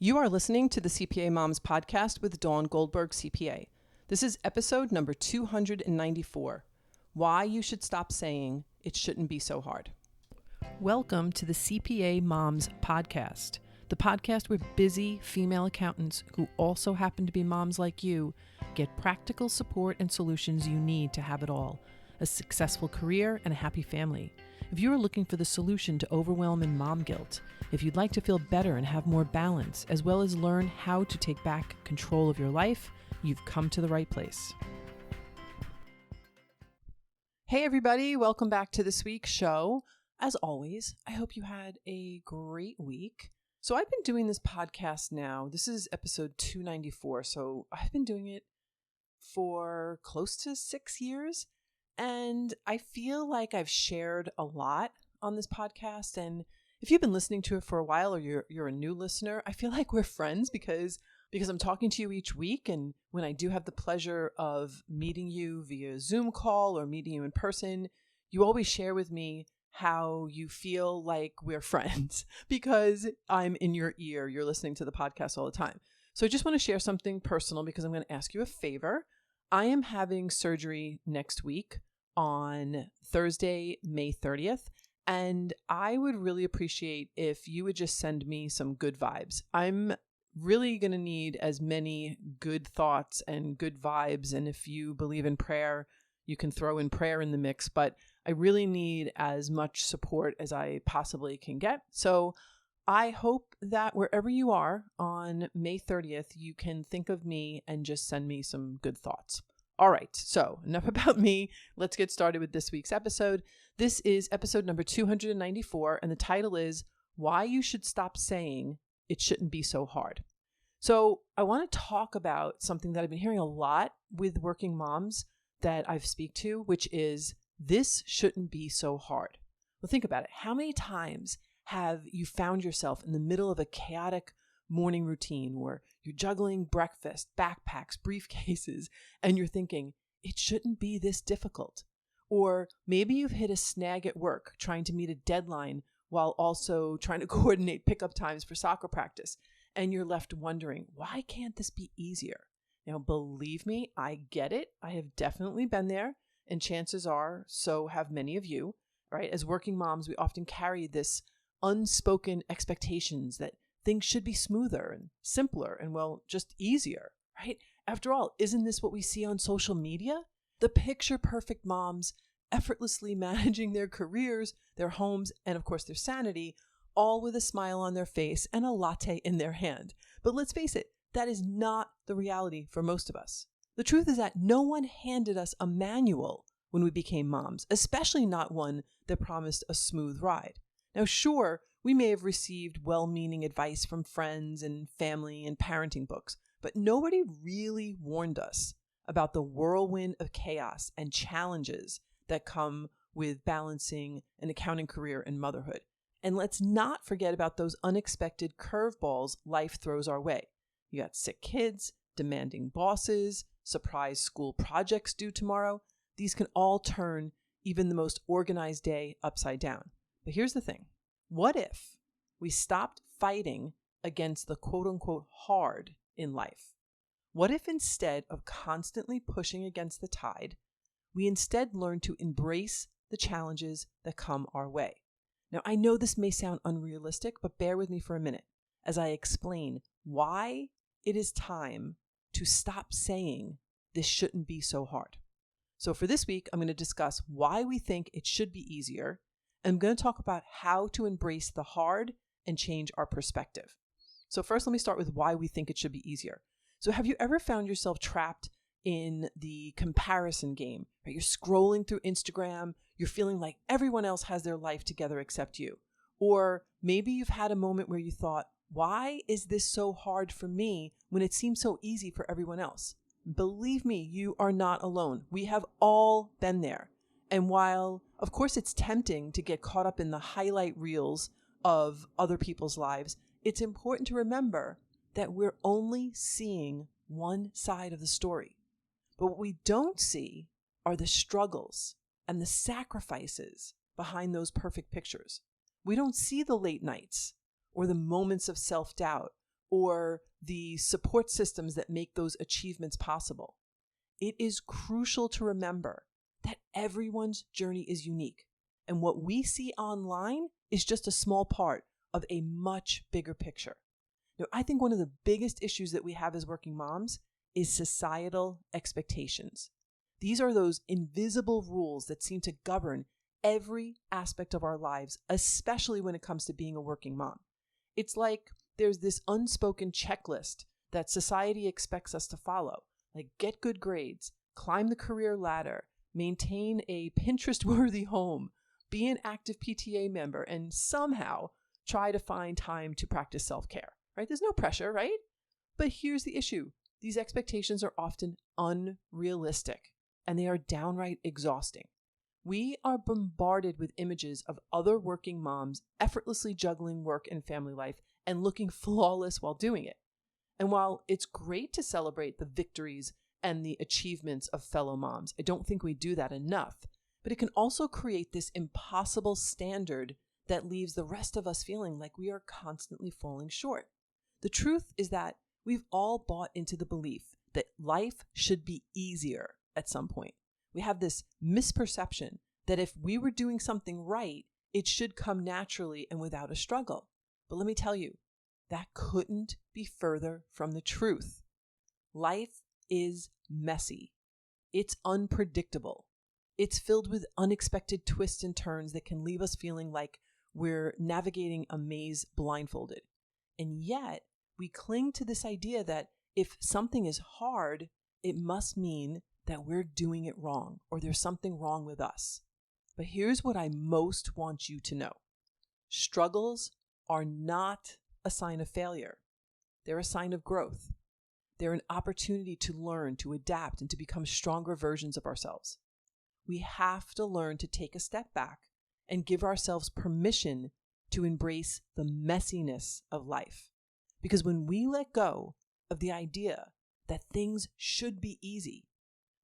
You are listening to the CPA MOMS Podcast with Dawn Goldberg, CPA. This is episode number 294, Why You Should Stop Saying It Shouldn't Be So Hard. Welcome to the CPA MOMS Podcast, the podcast where busy female accountants who also happen to be moms like you get practical support and solutions you need to have it all, a successful career and a happy family. If you are looking for the solution to overwhelm and mom guilt, if you'd like to feel better and have more balance, as well as learn how to take back control of your life, you've come to the right place. Hey everybody, welcome back to this week's show. As always, I hope you had a great week. So I've been doing this podcast now. This is episode 294. So I've been doing it for close to 6 years. And I feel like I've shared a lot on this podcast. And if you've been listening to it for a while or you're a new listener, I feel like we're friends because I'm talking to you each week. And when I do have the pleasure of meeting you via Zoom call or meeting you in person, you always share with me how you feel like we're friends because I'm in your ear. You're listening to the podcast all the time. So I just want to share something personal because I'm going to ask you a favor. I am having surgery next week on Thursday, May 30th. And I would really appreciate if you would just send me some good vibes. I'm really going to need as many good thoughts and good vibes. And if you believe in prayer, you can throw in prayer in the mix. But I really need as much support as I possibly can get. So I hope that wherever you are on May 30th, you can think of me and just send me some good thoughts. All right, so enough about me. Let's get started with this week's episode. This is episode number 294, and the title is Why You Should Stop Saying It Shouldn't Be So Hard. So I want to talk about something that I've been hearing a lot with working moms that I've speak to, which is this shouldn't be so hard. Well, think about it. How many times have you found yourself in the middle of a chaotic morning routine where you're juggling breakfast, backpacks, briefcases, and you're thinking, it shouldn't be this difficult? Or maybe you've hit a snag at work trying to meet a deadline while also trying to coordinate pickup times for soccer practice, and you're left wondering, why can't this be easier? Now, believe me, I get it. I have definitely been there, and chances are so have many of you, right? As working moms, we often carry this unspoken expectations that things should be smoother and simpler and, well, just easier, right? After all, isn't this what we see on social media? The picture-perfect moms effortlessly managing their careers, their homes, and of course their sanity, all with a smile on their face and a latte in their hand. But let's face it, that is not the reality for most of us. The truth is that no one handed us a manual when we became moms, especially not one that promised a smooth ride. Now, sure, we may have received well-meaning advice from friends and family and parenting books, but nobody really warned us about the whirlwind of chaos and challenges that come with balancing an accounting career and motherhood. And let's not forget about those unexpected curveballs life throws our way. You got sick kids, demanding bosses, surprise school projects due tomorrow. These can all turn even the most organized day upside down. But here's the thing. What if we stopped fighting against the quote-unquote hard in life? What if instead of constantly pushing against the tide, we instead learn to embrace the challenges that come our way? Now, I know this may sound unrealistic, but bear with me for a minute as I explain why it is time to stop saying this shouldn't be so hard. So for this week, I'm going to discuss why we think it should be easier. I'm going to talk about how to embrace the hard and change our perspective. So first, let me start with why we think it should be easier. So have you ever found yourself trapped in the comparison game? Right? You're scrolling through Instagram. You're feeling like everyone else has their life together except you. Or maybe you've had a moment where you thought, why is this so hard for me when it seems so easy for everyone else? Believe me, you are not alone. We have all been there. And while, of course, it's tempting to get caught up in the highlight reels of other people's lives, it's important to remember that we're only seeing one side of the story. But what we don't see are the struggles and the sacrifices behind those perfect pictures. We don't see the late nights or the moments of self-doubt or the support systems that make those achievements possible. It is crucial to remember that everyone's journey is unique, and what we see online is just a small part of a much bigger picture. Now, I think one of the biggest issues that we have as working moms is societal expectations. These are those invisible rules that seem to govern every aspect of our lives, especially when it comes to being a working mom. It's like there's this unspoken checklist that society expects us to follow, like get good grades, climb the career ladder, maintain a Pinterest-worthy home, be an active PTA member, and somehow try to find time to practice self-care, right? There's no pressure, right? But here's the issue. These expectations are often unrealistic, and they are downright exhausting. We are bombarded with images of other working moms effortlessly juggling work and family life and looking flawless while doing it. And while it's great to celebrate the victories and the achievements of fellow moms, I don't think we do that enough. But it can also create this impossible standard that leaves the rest of us feeling like we are constantly falling short. The truth is that we've all bought into the belief that life should be easier at some point. We have this misperception that if we were doing something right, it should come naturally and without a struggle. But let me tell you, that couldn't be further from the truth. Life is messy. It's unpredictable. It's filled with unexpected twists and turns that can leave us feeling like we're navigating a maze blindfolded. And yet, we cling to this idea that if something is hard, it must mean that we're doing it wrong or there's something wrong with us. But here's what I most want you to know. Struggles are not a sign of failure. They're a sign of growth. They're an opportunity to learn, to adapt, and to become stronger versions of ourselves. We have to learn to take a step back and give ourselves permission to embrace the messiness of life. Because when we let go of the idea that things should be easy,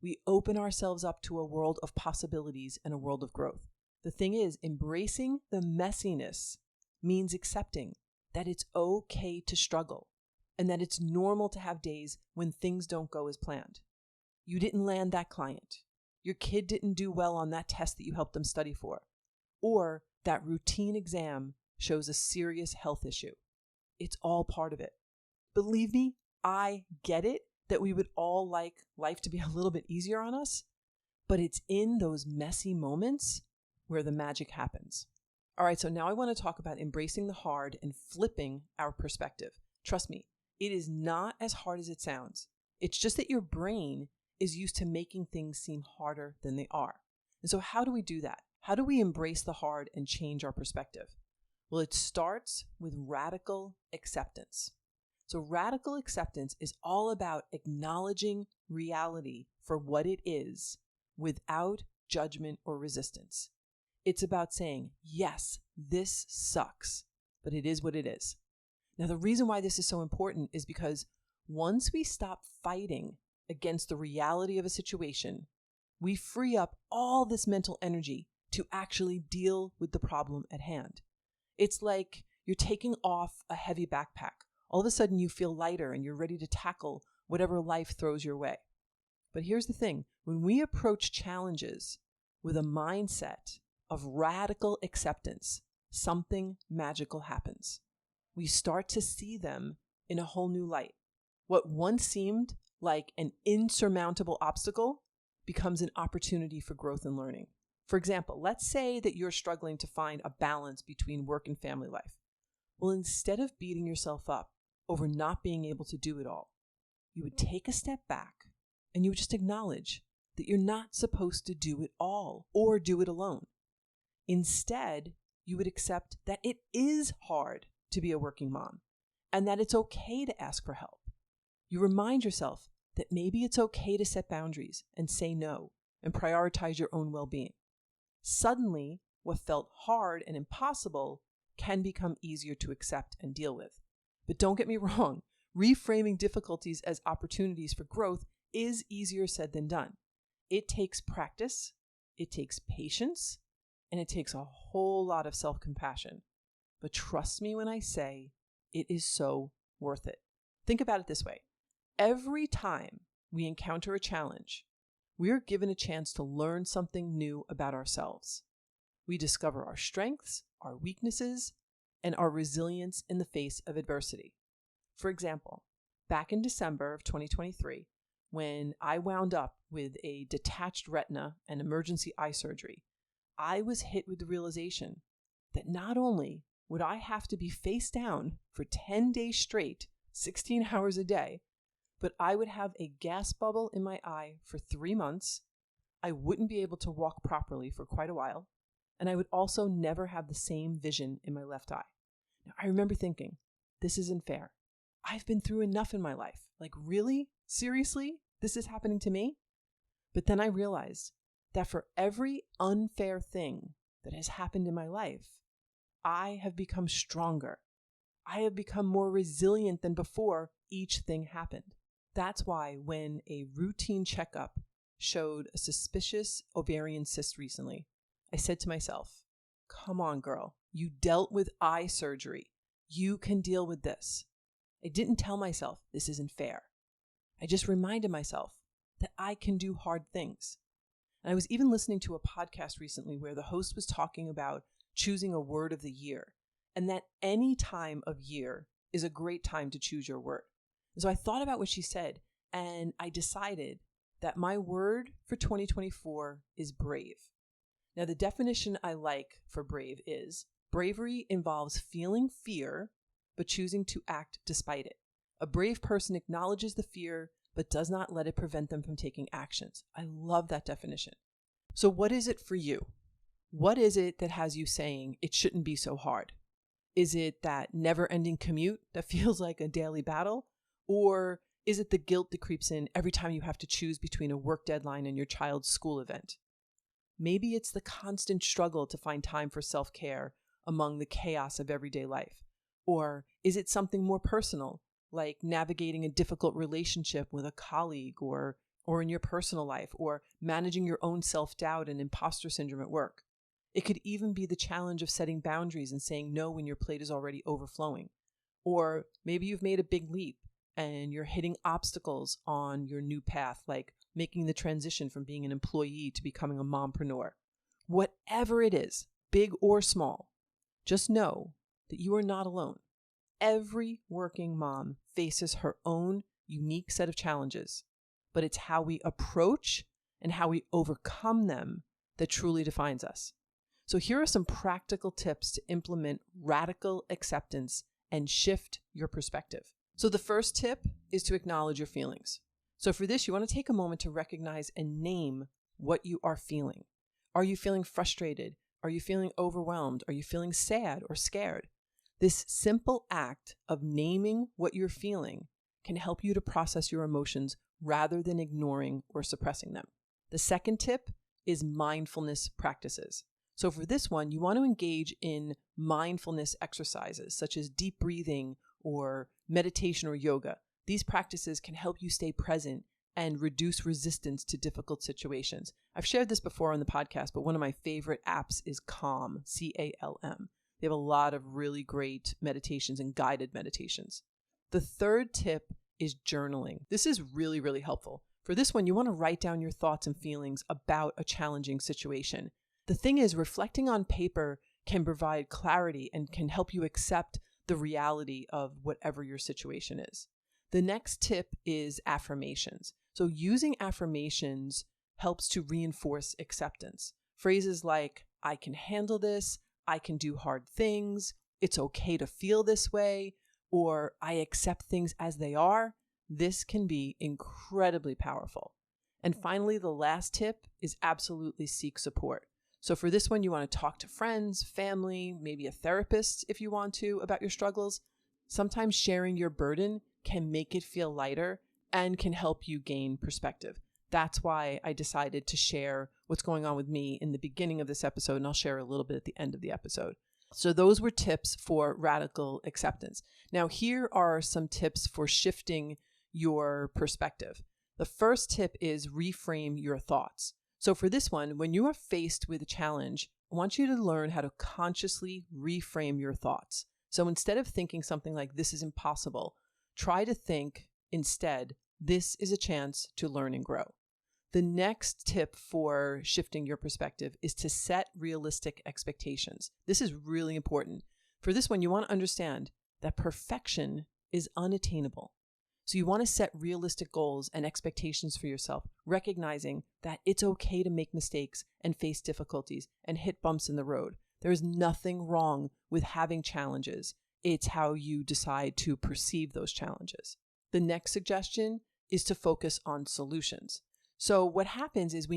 we open ourselves up to a world of possibilities and a world of growth. The thing is, embracing the messiness means accepting that it's okay to struggle and that it's normal to have days when things don't go as planned. You didn't land that client. Your kid didn't do well on that test that you helped them study for. Or that routine exam shows a serious health issue. It's all part of it. Believe me, I get it that we would all like life to be a little bit easier on us, but it's in those messy moments where the magic happens. All right, so now I want to talk about embracing the hard and flipping our perspective. Trust me, it is not as hard as it sounds. It's just that your brain is used to making things seem harder than they are. And so how do we do that? How do we embrace the hard and change our perspective? Well, it starts with radical acceptance. So radical acceptance is all about acknowledging reality for what it is without judgment or resistance. It's about saying, yes, this sucks, but it is what it is. Now, the reason why this is so important is because once we stop fighting against the reality of a situation, we free up all this mental energy to actually deal with the problem at hand. It's like you're taking off a heavy backpack. All of a sudden you feel lighter and you're ready to tackle whatever life throws your way. But here's the thing. When we approach challenges with a mindset of radical acceptance, something magical happens. We start to see them in a whole new light. What once seemed like an insurmountable obstacle becomes an opportunity for growth and learning. For example, let's say that you're struggling to find a balance between work and family life. Well, instead of beating yourself up over not being able to do it all, you would take a step back and you would just acknowledge that you're not supposed to do it all or do it alone. Instead, you would accept that it is hard to be a working mom and that it's okay to ask for help. You remind yourself that maybe it's okay to set boundaries and say no and prioritize your own well-being. Suddenly, what felt hard and impossible can become easier to accept and deal with. But don't get me wrong, reframing difficulties as opportunities for growth is easier said than done. It takes practice, it takes patience, and it takes a whole lot of self-compassion. But trust me when I say it is so worth it. Think about it this way. Every time we encounter a challenge, we are given a chance to learn something new about ourselves. We discover our strengths, our weaknesses, and our resilience in the face of adversity. For example, back in December of 2023, when I wound up with a detached retina and emergency eye surgery, I was hit with the realization that not only would I have to be face down for 10 days straight, 16 hours a day, but I would have a gas bubble in my eye for 3 months. I wouldn't be able to walk properly for quite a while, and I would also never have the same vision in my left eye. Now, I remember thinking, this isn't fair. I've been through enough in my life. Like, really? Seriously? This is happening to me? But then I realized that for every unfair thing that has happened in my life, I have become stronger. I have become more resilient than before each thing happened. That's why when a routine checkup showed a suspicious ovarian cyst recently, I said to myself, come on, girl, you dealt with eye surgery. You can deal with this. I didn't tell myself this isn't fair. I just reminded myself that I can do hard things. And I was even listening to a podcast recently where the host was talking about choosing a word of the year, and that any time of year is a great time to choose your word. And so I thought about what she said, and I decided that my word for 2024 is brave. Now, the definition I like for brave is bravery involves feeling fear, but choosing to act despite it. A brave person acknowledges the fear, but does not let it prevent them from taking actions. I love that definition. So what is it for you? What is it that has you saying it shouldn't be so hard? Is it that never-ending commute that feels like a daily battle? Or is it the guilt that creeps in every time you have to choose between a work deadline and your child's school event? Maybe it's the constant struggle to find time for self-care among the chaos of everyday life. Or is it something more personal, like navigating a difficult relationship with a colleague or in your personal life, or managing your own self-doubt and imposter syndrome at work? It could even be the challenge of setting boundaries and saying no when your plate is already overflowing. Or maybe you've made a big leap and you're hitting obstacles on your new path, like making the transition from being an employee to becoming a mompreneur. Whatever it is, big or small, just know that you are not alone. Every working mom faces her own unique set of challenges, but it's how we approach and how we overcome them that truly defines us. So here are some practical tips to implement radical acceptance and shift your perspective. So the first tip is to acknowledge your feelings. So for this, you want to take a moment to recognize and name what you are feeling. Are you feeling frustrated? Are you feeling overwhelmed? Are you feeling sad or scared? This simple act of naming what you're feeling can help you to process your emotions rather than ignoring or suppressing them. The second tip is mindfulness practices. So for this one, you want to engage in mindfulness exercises such as deep breathing or meditation or yoga. These practices can help you stay present and reduce resistance to difficult situations. I've shared this before on the podcast, but one of my favorite apps is Calm, C-A-L-M. They have a lot of really great meditations and guided meditations. The third tip is journaling. This is really, really helpful. For this one, you want to write down your thoughts and feelings about a challenging situation. The thing is, reflecting on paper can provide clarity and can help you accept the reality of whatever your situation is. The next tip is affirmations. So using affirmations helps to reinforce acceptance. Phrases like, I can handle this, I can do hard things, it's okay to feel this way, or I accept things as they are. This can be incredibly powerful. And finally, the last tip is absolutely seek support. So for this one, you want to talk to friends, family, maybe a therapist if you want to about your struggles. Sometimes sharing your burden can make it feel lighter and can help you gain perspective. That's why I decided to share what's going on with me in the beginning of this episode, and I'll share a little bit at the end of the episode. So those were tips for radical acceptance. Now, here are some tips for shifting your perspective. The first tip is reframe your thoughts. So for this one, when you are faced with a challenge, I want you to learn how to consciously reframe your thoughts. So instead of thinking something like, this is impossible, Try to think instead, this is a chance to learn and grow. The next tip for shifting your perspective is to set realistic expectations. This is really important. For this one, you want to understand that perfection is unattainable. So you want to set realistic goals and expectations for yourself, recognizing that it's okay to make mistakes and face difficulties and hit bumps in the road. There is nothing wrong with having challenges. It's how you decide to perceive those challenges. The next suggestion is to focus on solutions. So what happens is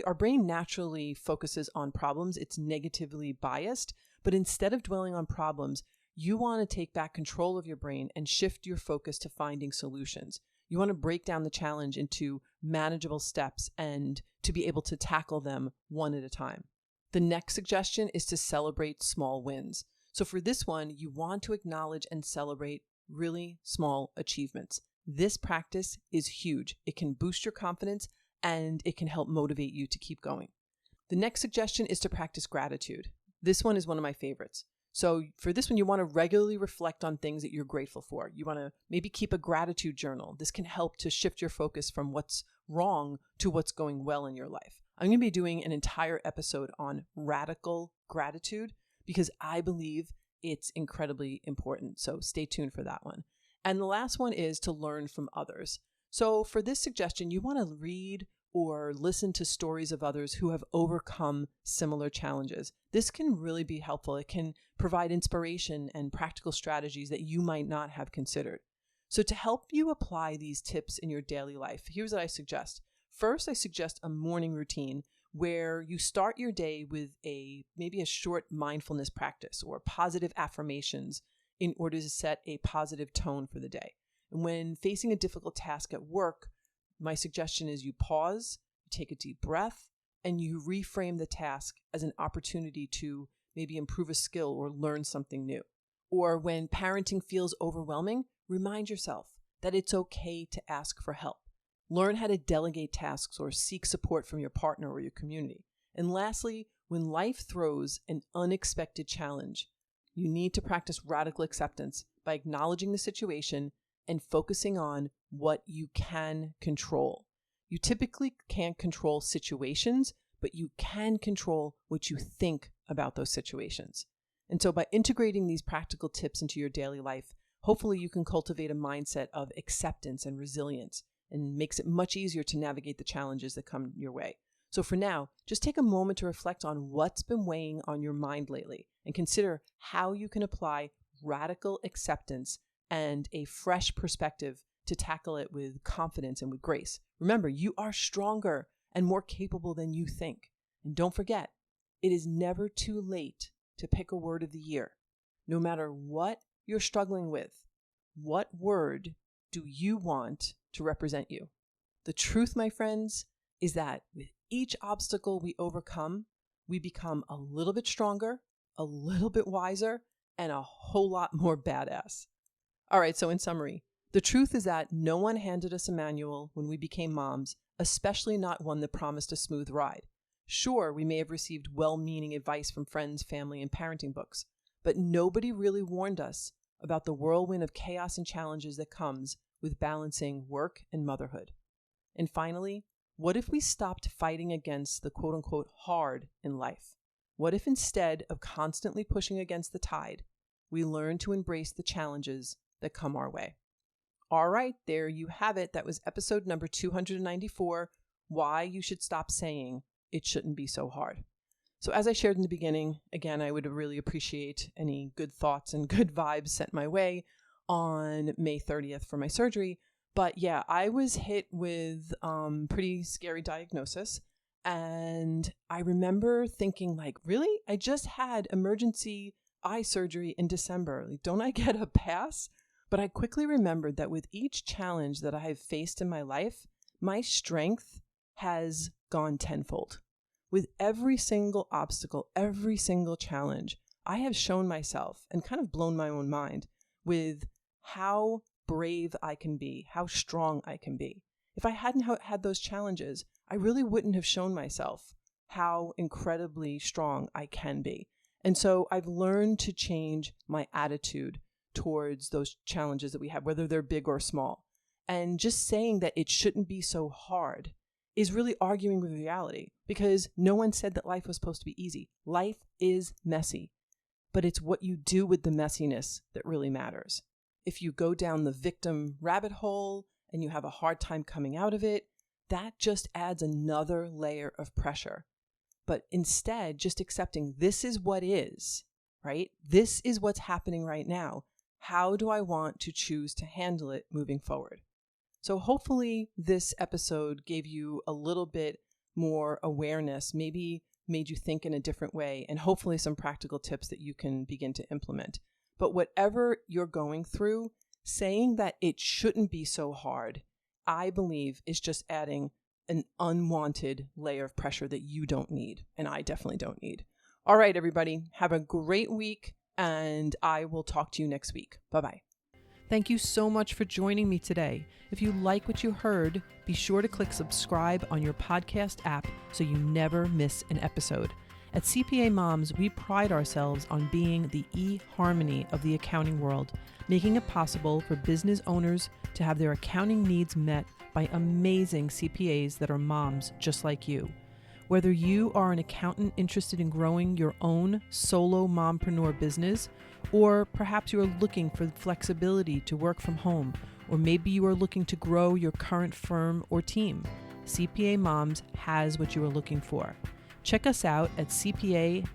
our brain naturally focuses on problems. It's negatively biased, but instead of dwelling on problems, you want to take back control of your brain and shift your focus to finding solutions. You want to break down the challenge into manageable steps and to be able to tackle them one at a time. The next suggestion is to celebrate small wins. So for this one, you want to acknowledge and celebrate really small achievements. This practice is huge. It can boost your confidence and it can help motivate you to keep going. The next suggestion is to practice gratitude. This one is one of my favorites. So for this one, you want to regularly reflect on things that you're grateful for. You want to maybe keep a gratitude journal. This can help to shift your focus from what's wrong to what's going well in your life. I'm going to be doing an entire episode on radical gratitude because I believe it's incredibly important. So stay tuned for that one. And the last one is to learn from others. So for this suggestion, you want to read or listen to stories of others who have overcome similar challenges. This can really be helpful. It can provide inspiration and practical strategies that you might not have considered. So to help you apply these tips in your daily life, here's what I suggest. First, I suggest a morning routine where you start your day with maybe a short mindfulness practice or positive affirmations in order to set a positive tone for the day. And when facing a difficult task at work, my suggestion is you pause, you take a deep breath, and you reframe the task as an opportunity to maybe improve a skill or learn something new. Or when parenting feels overwhelming, remind yourself that it's okay to ask for help. Learn how to delegate tasks or seek support from your partner or your community. And lastly, when life throws an unexpected challenge, you need to practice radical acceptance by acknowledging the situation and focusing on what you can control. You typically can't control situations, but you can control what you think about those situations. And so by integrating these practical tips into your daily life, hopefully you can cultivate a mindset of acceptance and resilience and makes it much easier to navigate the challenges that come your way. So for now, just take a moment to reflect on what's been weighing on your mind lately and consider how you can apply radical acceptance and a fresh perspective to tackle it with confidence and with grace. Remember, you are stronger and more capable than you think. And don't forget, it is never too late to pick a word of the year. No matter what you're struggling with, what word do you want to represent you? The truth, my friends, is that with each obstacle we overcome, we become a little bit stronger, a little bit wiser, and a whole lot more badass. All right, so in summary, the truth is that no one handed us a manual when we became moms, especially not one that promised a smooth ride. Sure, we may have received well-meaning advice from friends, family, and parenting books, but nobody really warned us about the whirlwind of chaos and challenges that comes with balancing work and motherhood. And finally, what if we stopped fighting against the quote-unquote hard in life? What if instead of constantly pushing against the tide, we learn to embrace the challenges that come our way? All right, there you have it. That was episode number 294, Why You Should Stop Saying It Shouldn't Be So Hard. So as I shared in the beginning, again, I would really appreciate any good thoughts and good vibes sent my way on May 30th for my surgery. But yeah, I was hit with pretty scary diagnosis. And I remember thinking like, really? I just had emergency eye surgery in December. Like, don't I get a pass? But I quickly remembered that with each challenge that I have faced in my life, my strength has gone tenfold. With every single obstacle, every single challenge, I have shown myself and kind of blown my own mind with how brave I can be, how strong I can be. If I hadn't had those challenges, I really wouldn't have shown myself how incredibly strong I can be. And so I've learned to change my attitude towards those challenges that we have, whether they're big or small. And just saying that it shouldn't be so hard is really arguing with reality, because no one said that life was supposed to be easy. Life is messy, but it's what you do with the messiness that really matters. If you go down the victim rabbit hole and you have a hard time coming out of it, that just adds another layer of pressure. But instead, just accepting this is what is, right? This is what's happening right now. How do I want to choose to handle it moving forward? So hopefully this episode gave you a little bit more awareness, maybe made you think in a different way, and hopefully some practical tips that you can begin to implement. But whatever you're going through, saying that it shouldn't be so hard, I believe is just adding an unwanted layer of pressure that you don't need, and I definitely don't need. All right, everybody, have a great week, and I will talk to you next week. Bye-bye. Thank you so much for joining me today. If you like what you heard, be sure to click subscribe on your podcast app so you never miss an episode. At CPA Moms, we pride ourselves on being the e-harmony of the accounting world, making it possible for business owners to have their accounting needs met by amazing CPAs that are moms just like you. Whether you are an accountant interested in growing your own solo mompreneur business, or perhaps you are looking for flexibility to work from home, or maybe you are looking to grow your current firm or team, CPA Moms has what you are looking for. Check us out at cpa-moms.com.